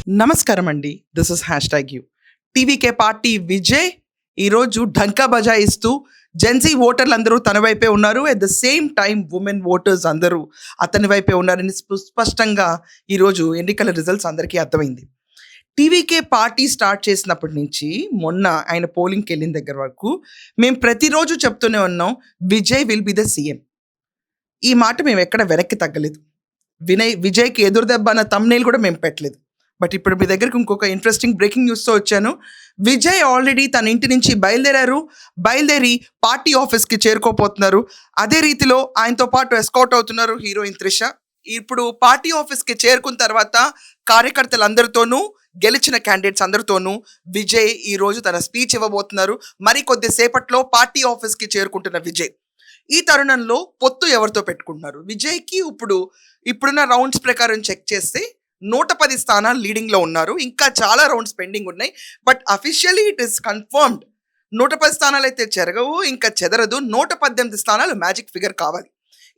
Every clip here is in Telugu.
నమస్కారం అండి. This is hash you. TVK party Vijay ఈరోజు ఢంకా బజాయిస్తూ జెన్జీ ఓటర్లు అందరూ తన వైపే ఉన్నారు. At the same time women voters అందరూ అతని వైపే ఉన్నారని స్పష్టంగా ఈరోజు ఎన్నికల రిజల్ట్స్ అందరికీ అర్థమైంది. టీవీకే పార్టీ స్టార్ట్ చేసినప్పటి నుంచి మొన్న ఆయన పోలింగ్కి వెళ్ళిన దగ్గర వరకు మేము ప్రతిరోజు చెప్తూనే ఉన్నాం, Vijay will be the CM. ఈ మాట మేము ఎక్కడ వెనక్కి తగ్గలేదు. విజయ్కి ఎదురు దెబ్బ అన్న తమ్నేల్ కూడా మేము పెట్టలేదు. బట్ ఇప్పుడు మీ దగ్గరికి ఇంకొక ఇంట్రెస్టింగ్ బ్రేకింగ్ న్యూస్తో వచ్చాను. విజయ్ ఆల్రెడీ తన ఇంటి నుంచి బయలుదేరి పార్టీ ఆఫీస్కి చేరుకోపోతున్నారు. అదే రీతిలో ఆయనతో పాటు ఎస్కాట్ అవుతున్నారు హీరోయిన్ త్రిష. ఇప్పుడు పార్టీ ఆఫీస్కి చేరుకున్న తర్వాత కార్యకర్తలందరితోనూ, గెలిచిన క్యాండిడేట్స్ అందరితోనూ విజయ్ ఈరోజు తన స్పీచ్ ఇవ్వబోతున్నారు. మరి కొద్దిసేపట్లో పార్టీ ఆఫీస్కి చేరుకుంటున్న విజయ్ ఈ తరుణంలో పొత్తు ఎవరితో పెట్టుకుంటున్నారు? విజయ్కి ఇప్పుడున్న రౌండ్స్ ప్రకారం చెక్ చేస్తే 110 స్థానాలు లీడింగ్లో ఉన్నారు. ఇంకా చాలా రౌండ్స్ పెండింగ్ ఉన్నాయి. But officially it is confirmed. 110 స్థానాలు అయితే చెరగవు, ఇంకా చెదరదు. 118 స్థానాలు మ్యాజిక్ ఫిగర్ కావాలి.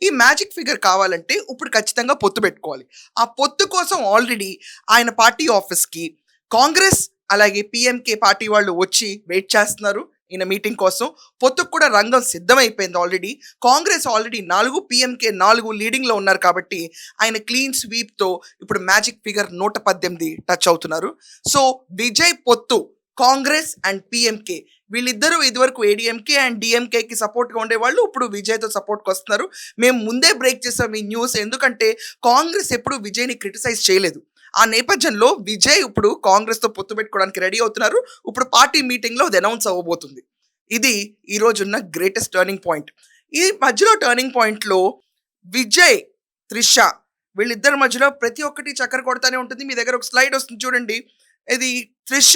ఈ మ్యాజిక్ ఫిగర్ కావాలంటే ఇప్పుడు ఖచ్చితంగా పొత్తు పెట్టుకోవాలి. ఆ పొత్తు కోసం ఆల్రెడీ ఆయన పార్టీ ఆఫీస్కి కాంగ్రెస్ అలాగే పిఎంకే పార్టీ వాళ్ళు వచ్చి వెయిట్ చేస్తున్నారు ఈయన మీటింగ్ కోసం. పొత్తుకు కూడా రంగం సిద్ధమైపోయింది ఆల్రెడీ. కాంగ్రెస్ ఆల్రెడీ 4, పిఎంకే 4 లీడింగ్లో ఉన్నారు కాబట్టి ఆయన క్లీన్ స్వీప్తో ఇప్పుడు మ్యాజిక్ ఫిగర్ 118 టచ్ అవుతున్నారు. సో విజయ్ పొత్తు కాంగ్రెస్ అండ్ పిఎంకే వీళ్ళిద్దరూ ఇదివరకు ఏడీఎంకే అండ్ డిఎంకేకి సపోర్ట్గా ఉండేవాళ్ళు, ఇప్పుడు విజయ్తో సపోర్ట్కి వస్తున్నారు. మేము ముందే బ్రేక్ చేసాం ఈ న్యూస్, ఎందుకంటే కాంగ్రెస్ ఎప్పుడు విజయ్ని క్రిటిసైజ్ చేయలేదు. ఆ నేపథ్యంలో విజయ్ ఇప్పుడు కాంగ్రెస్తో పొత్తు పెట్టుకోవడానికి రెడీ అవుతున్నారు. ఇప్పుడు పార్టీ మీటింగ్లో అది అనౌన్స్ అవ్వబోతుంది. ఇది ఈరోజున్న గ్రేటెస్ట్ టర్నింగ్ పాయింట్. ఈ మధ్యలో టర్నింగ్ పాయింట్లో విజయ్, త్రిష వీళ్ళిద్దరి మధ్యలో ప్రతి ఒక్కటి చక్కర కొడతానే ఉంటుంది. మీ దగ్గర ఒక స్లైడ్ వస్తుంది చూడండి. ఇది త్రిష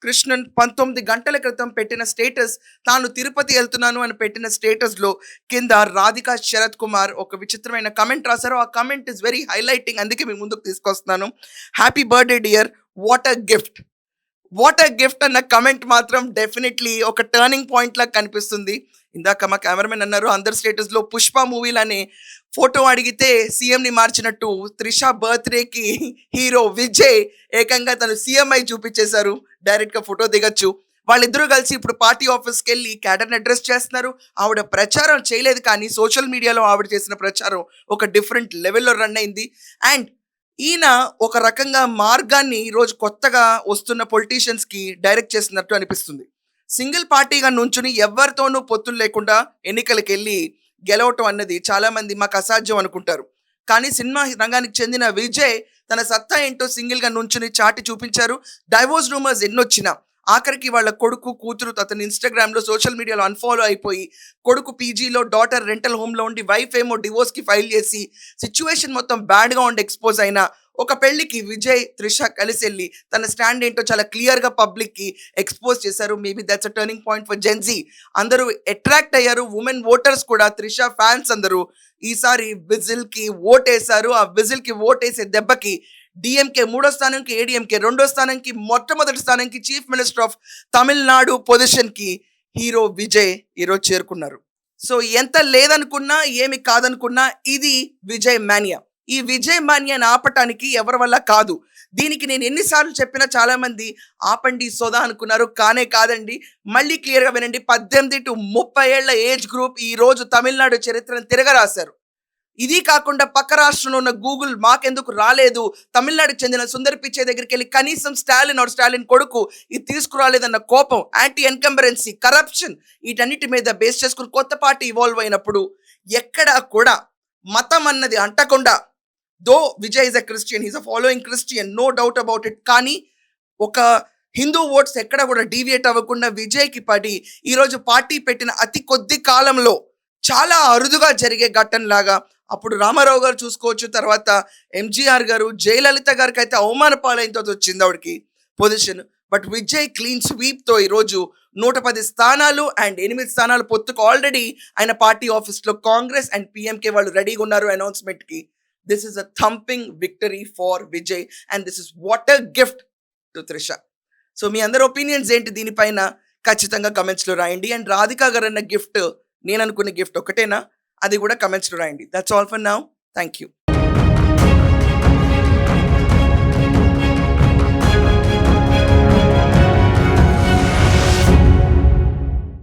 కృష్ణన్ 19 గంటల క్రితం పెట్టిన స్టేటస్. తాను తిరుపతి వెళ్తున్నాను అని పెట్టిన స్టేటస్లో కింద రాధికా శరత్ కుమార్ ఒక విచిత్రమైన కమెంట్ రాశారు. ఆ కమెంట్ ఇస్ వెరీ హైలైటింగ్, అందుకే మీ ముందుకు తీసుకొస్తున్నాను. Happy birthday dear, what a gift అన్న కమెంట్ మాత్రం డెఫినెట్లీ ఒక టర్నింగ్ పాయింట్ లాగా కనిపిస్తుంది. ఇందాక మా కెమెరామెన్ అన్నారు అందరి స్టేటస్లో పుష్ప మూవీలనే ఫోటో అడిగితే సీఎంని మార్చినట్టు త్రిష బర్త్డేకి హీరో విజయ్ ఏకంగా తను సీఎం అయి చూపించేశారు. డైరెక్ట్గా ఫోటో దిగచ్చు. వాళ్ళిద్దరూ కలిసి ఇప్పుడు పార్టీ ఆఫీస్కి వెళ్ళి క్యాడర్ని అడ్రస్ చేస్తున్నారు. ఆవిడ ప్రచారం చేయలేదు, కానీ సోషల్ మీడియాలో ఆవిడ చేసిన ప్రచారం ఒక డిఫరెంట్ లెవెల్లో రన్ అయింది. అండ్ ఈయన ఒక రకంగా మార్గాన్ని ఈరోజు కొత్తగా వస్తున్న పొలిటీషియన్స్కి డైరెక్ట్ చేసినట్టు అనిపిస్తుంది. సింగిల్ పార్టీగా నుంచుని ఎవరితోనూ పొత్తులు లేకుండా ఎన్నికలకు వెళ్ళి గెలవటం అన్నది చాలామంది మాకు అసాధ్యం అనుకుంటారు. కానీ సినిమా రంగానికి చెందిన విజయ్ తన సత్తా ఏంటో సింగిల్గా నుంచుని చాటి చూపించారు. డైవోర్స్ రూమర్స్ ఎన్నొచ్చినా ఆఖరికి వాళ్ళ కొడుకు, కూతురు అతను ఇన్స్టాగ్రామ్లో, సోషల్ మీడియాలో అన్ఫాలో అయిపోయి, కొడుకు పీజీలో, డాటర్ రెంటల్ హోమ్లో ఉండి, వైఫ్ ఏమో డివోర్స్కి ఫైల్ చేసి సిచ్యువేషన్ మొత్తం బ్యాడ్గా ఉండి ఎక్స్పోజ్ అయినా ఒక పెళ్లికి విజయ్, త్రిష కలిసి వెళ్ళి తన స్టాండ్ ఏంటో చాలా క్లియర్గా పబ్లిక్కి ఎక్స్పోజ్ చేశారు. Maybe that's a turning point for Gen Z. అందరూ అట్రాక్ట్ అయ్యారు. ఉమెన్ ఓటర్స్ కూడా, త్రిష ఫ్యాన్స్ అందరూ ఈసారి విజిల్కి ఓటేశారు. ఆ విజిల్కి ఓటేసే దెబ్బకి డిఎంకే 3వ స్థానంకి, ఏడీఎంకే 2వ స్థానంకి, మొట్టమొదటి స్థానంకి చీఫ్ మినిస్టర్ ఆఫ్ తమిళనాడు పొజిషన్కి హీరో విజయ్ ఈరోజు చేరుకున్నారు. సో ఎంత లేదనుకున్నా, ఏమి కాదనుకున్నా, ఇది విజయ్ మానియా. ఈ విజయ్ మాన్యాన్ని ఆపటానికి ఎవరి వల్ల కాదు. దీనికి నేను ఎన్నిసార్లు చెప్పినా చాలామంది ఆపండి సోదా అనుకున్నారు. కానే కాదండి. మళ్ళీ క్లియర్గా వినండి. 18 to 30 ఏళ్ల ఏజ్ గ్రూప్ ఈరోజు తమిళనాడు చరిత్రను తిరగరాశారు. ఇది కాకుండా పక్క రాష్ట్రంలో ఉన్న గూగుల్ మాకెందుకు రాలేదు, తమిళనాడుకి చెందిన సుందర్ పిచ్చే దగ్గరికి వెళ్ళి కనీసం స్టాలిన్ కొడుకు ఇది తీసుకురాలేదన్న కోపం, యాంటీ ఎన్కంబరెన్సీ, కరప్షన్ వీటన్నిటి మీద బేస్ చేసుకుని కొత్త పార్టీ ఇవాల్వ్ అయినప్పుడు ఎక్కడా కూడా మతం అన్నది అంటకుండా, though Vijay is a Christian, he's a following Christian, no doubt about it, కానీ ఒక హిందూ ఓట్స్ ఎక్కడ కూడా డీవియేట్ అవ్వకుండా విజయ్కి పడి ఈరోజు పార్టీ పెట్టిన అతి కొద్ది కాలంలో చాలా అరుదుగా జరిగే ఘటనలాగా అప్పుడు రామారావు గారు చూసుకోవచ్చు, తర్వాత ఎంజీఆర్ గారు, జయలలిత గారికి అయితే అవమాన పాలైనతో వచ్చింది ఆవిడకి పొజిషన్. బట్ విజయ్ క్లీన్ స్వీప్తో ఈరోజు 110 స్థానాలు అండ్ 8 స్థానాలు పొత్తుకు ఆల్రెడీ ఆయన పార్టీ ఆఫీస్లో కాంగ్రెస్ అండ్ పిఎంకే వాళ్ళు రెడీగా ఉన్నారు అనౌన్స్మెంట్కి. This is a thumping victory for Vijay and this is what a gift to Trisha. So మీ అందరి ఒపీనియన్స్ ఏంటి దీనిపైన ఖచ్చితంగా కమెంట్స్లో రాయండి. అండ్ రాధికా గారు అన్న గిఫ్ట్ నేను అనుకునే గిఫ్ట్ ఒకటేనా, అది కూడా కమెంట్స్లో రాయండి. That's all for now. Thank you.